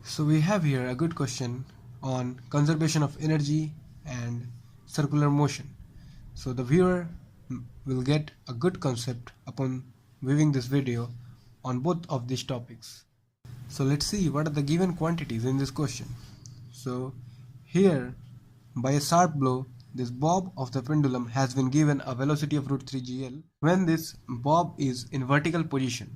So we have here a good question on conservation of energy and circular motion. So the viewer will get a good concept upon viewing this video on both of these topics. So let's see what are the given quantities in this question. So here, by a sharp blow, this bob of the pendulum has been given a velocity of root 3 gl when this bob is in vertical position,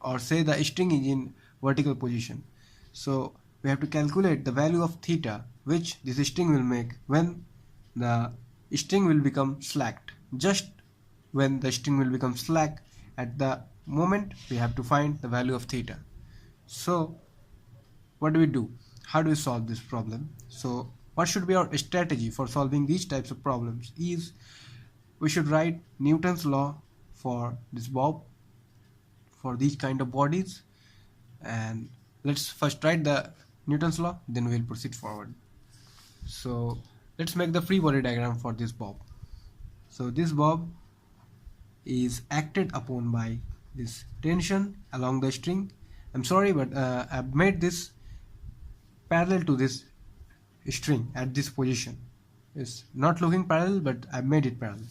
or say the string is in vertical position. So we have to calculate the value of theta which this string will make when the string will become slacked. Just when the string will become slack, at the moment we have to find the value of theta. So what do we do? How do we solve this problem? So what should be our strategy for solving these types of problems is we should write Newton's law for this bob, for these kind of bodies, and let's first write the Newton's law, then we'll proceed forward. So let's make the free body diagram for this bob. So this bob is acted upon by this tension along the string. I'm sorry, but I've made this parallel to this string at this position. It's not looking parallel, but I've made it parallel.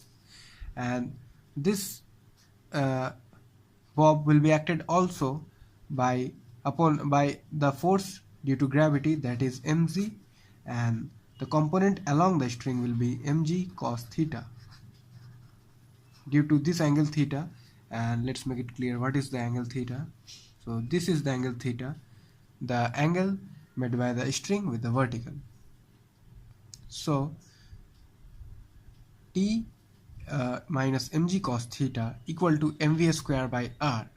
And this bob will be acted also by the force due to gravity, that is mg, and the component along the string will be mg cos theta due to this angle theta. And let's make it clear what is the angle theta. So this is the angle theta, the angle made by the string with the vertical. So T minus mg cos theta equal to mv square by r.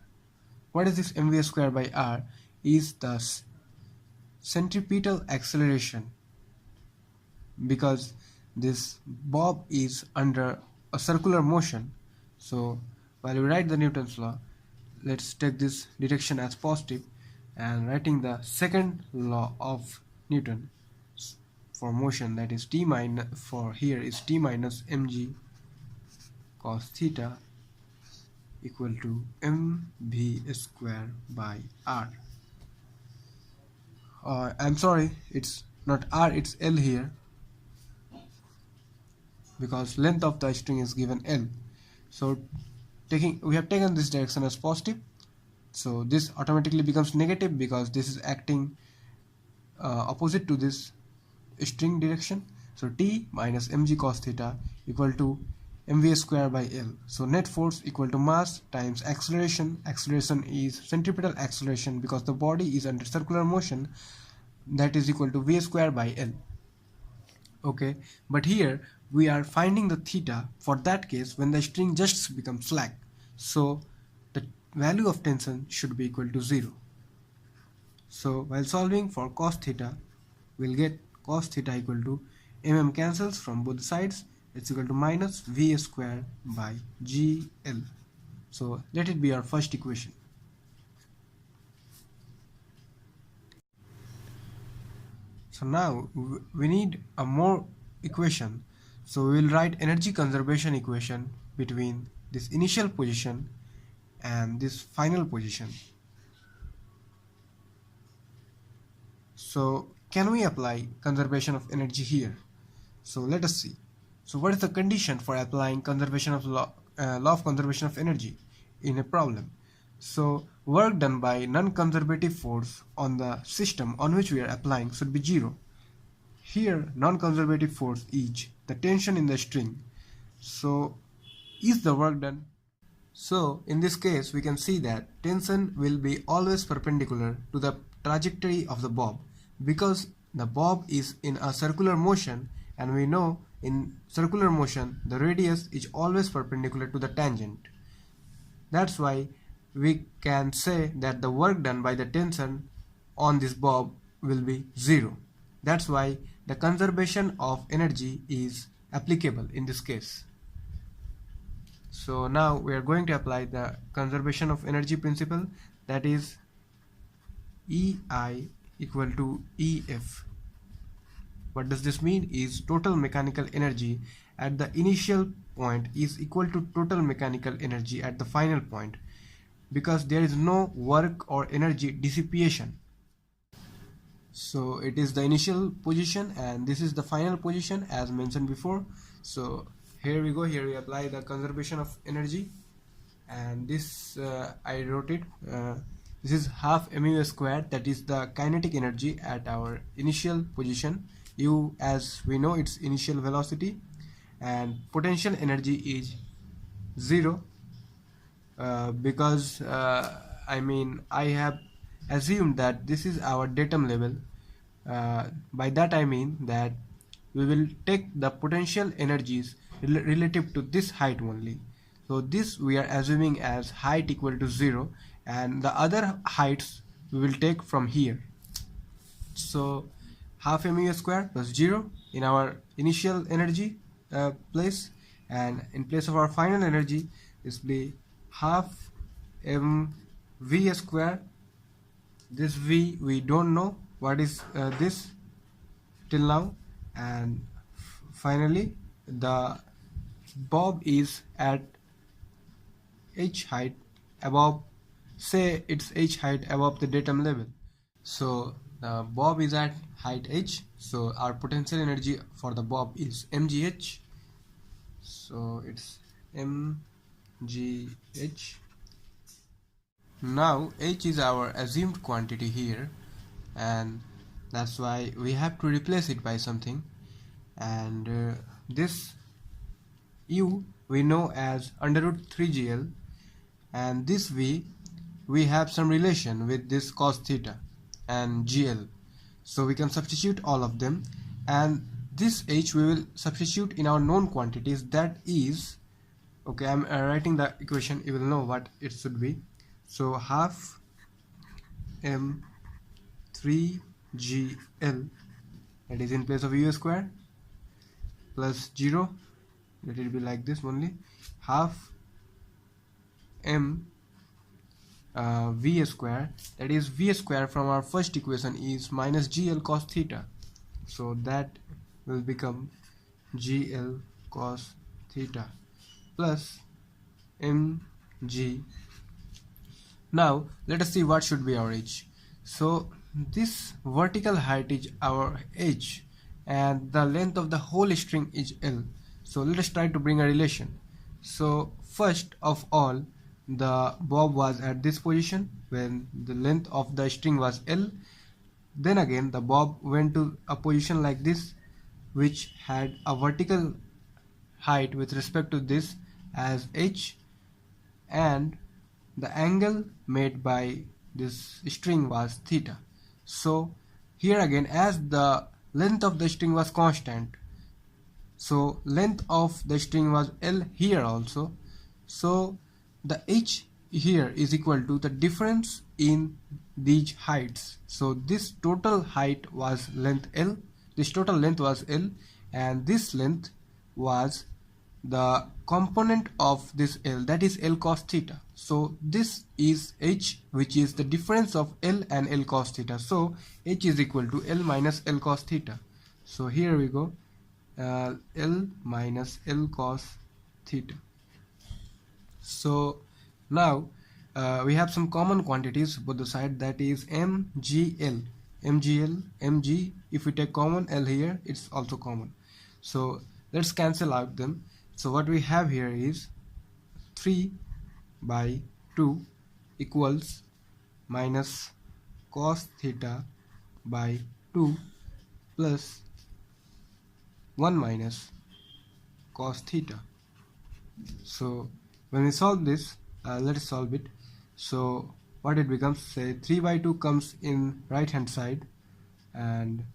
What is this mv square by r? Is the centripetal acceleration, because this bob is under a circular motion. So while we write the Newton's law, let's take this direction as positive, and writing the second law of Newton for motion, that is T minus, for here is T minus mg cos theta equal to mv square by r. I'm sorry, it's not r, it's L here, because length of the string is given L. So we have taken this direction as positive, so this automatically becomes negative because this is acting opposite to this string direction. So T minus mg cos theta equal to mv square by L. So net force equal to mass times acceleration. Acceleration is centripetal acceleration because the body is under circular motion, that is equal to v square by L. Okay, but here we are finding the theta for that case when the string just becomes slack. So the value of tension should be equal to 0. So while solving for cos theta, we'll get cos theta equal to mm cancels from both sides, it's equal to minus v square by gl. So let it be our first equation. So now we need a more equation. So we will write energy conservation equation between this initial position and this final position. So can we apply conservation of energy here? So let us see. So what is the condition for applying conservation of law of conservation of energy in a problem? So work done by non-conservative force on the system on which we are applying should be 0. Here non-conservative force is the tension in the string. So is the work done? So in this case we can see that tension will be always perpendicular to the trajectory of the bob, because the bob is in a circular motion, and we know in circular motion the radius is always perpendicular to the tangent. That's why we can say that the work done by the tension on this bob will be 0. That's why the conservation of energy is applicable in this case. So now we are going to apply the conservation of energy principle, that is EI equal to EF. What does this mean is total mechanical energy at the initial point is equal to total mechanical energy at the final point, because there is no work or energy dissipation. So it is the initial position and this is the final position as mentioned before. So here we go, here we apply the conservation of energy, and this I wrote it, this is half mu squared, that is the kinetic energy at our initial position. U, as we know, its initial velocity, and potential energy is 0, because I have assumed that this is our datum level. By that I mean that we will take the potential energies relative to this height only. So this we are assuming as height equal to 0, and the other heights we will take from here. So half mu square plus 0 in our initial energy place, and in place of our final energy this will be half mv square. This v we don't know what is this till now, and finally the bob is at h height above, say its h height above the datum level. So the bob is at height h, so our potential energy for the bob is mgh, so it's mgh. Now h is our assumed quantity here, and that's why we have to replace it by something, and this u we know as under root 3gl, and this v we have some relation with this cos theta and gl, so we can substitute all of them, and this h we will substitute in our known quantities, that is, okay, I'm writing the equation, you will know what it should be. So half m 3gl, that is in place of u square, plus 0, let it be like this only, half m v square, that is v square from our first equation is minus gl cos theta, so that will become gl cos theta plus mg. Now let us see what should be our h. So this vertical height is our h, and the length of the whole string is l. So let us try to bring a relation. So first of all, the bob was at this position when the length of the string was l. Then again the bob went to a position like this, which had a vertical height with respect to this as h, and the angle made by this string was theta. So here again, as the length of the string was constant, so length of the string was l here also, so the h here is equal to the difference in these heights. So this total height was length l, this total length was l, and this length was the component of this l, that is l cos theta. So this is h, which is the difference of l and l cos theta. So h is equal to l minus l cos theta. So here we go, l minus l cos theta. So now we have some common quantities both the side, that is mgl, mg. If we take common l here, it's also common. So let's cancel out them. So what we have here is 3 by 2 equals minus cos theta by 2 plus 1 minus cos theta. So when we solve this, let us solve it. So what it becomes, say 3 by 2 comes in right hand side, and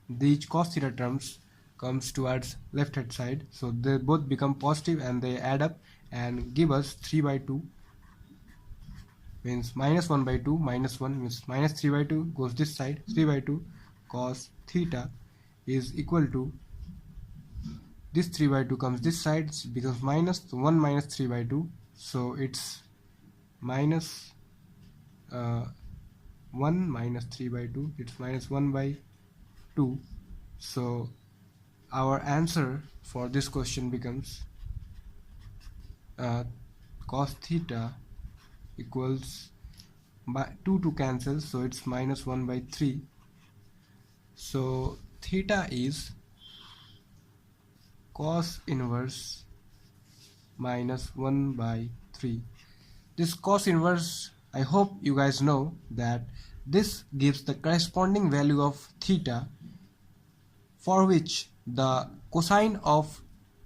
these cos theta terms comes towards left hand side, so they both become positive and they add up and give us 3 by 2, means minus 1 by 2, minus 1 means minus 3 by 2 goes this side, 3 by 2 cos theta is equal to, this 3 by 2 comes this side, it becomes minus 1 minus 3 by 2, so it's minus 1 minus 3 by 2, it's minus 1 by 2. So our answer for this question becomes cos theta equals, by 2 to cancel, so it's minus 1 by 3 So theta is cos inverse minus 1 by 3. This cos inverse, I hope you guys know that this gives the corresponding value of theta, for which the cosine of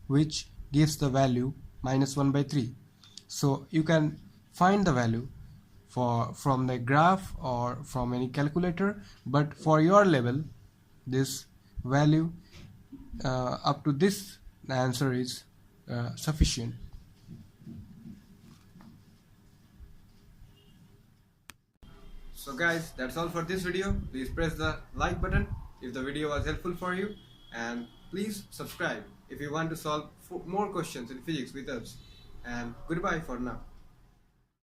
which gives the value minus 1 by 3. So you can find the value from the graph or from any calculator, but for your level this value up to this, the answer is sufficient. So guys, that's all for this video. Please press the like button if the video was helpful for you, and please subscribe if you want to solve more questions in physics with us. And goodbye for now.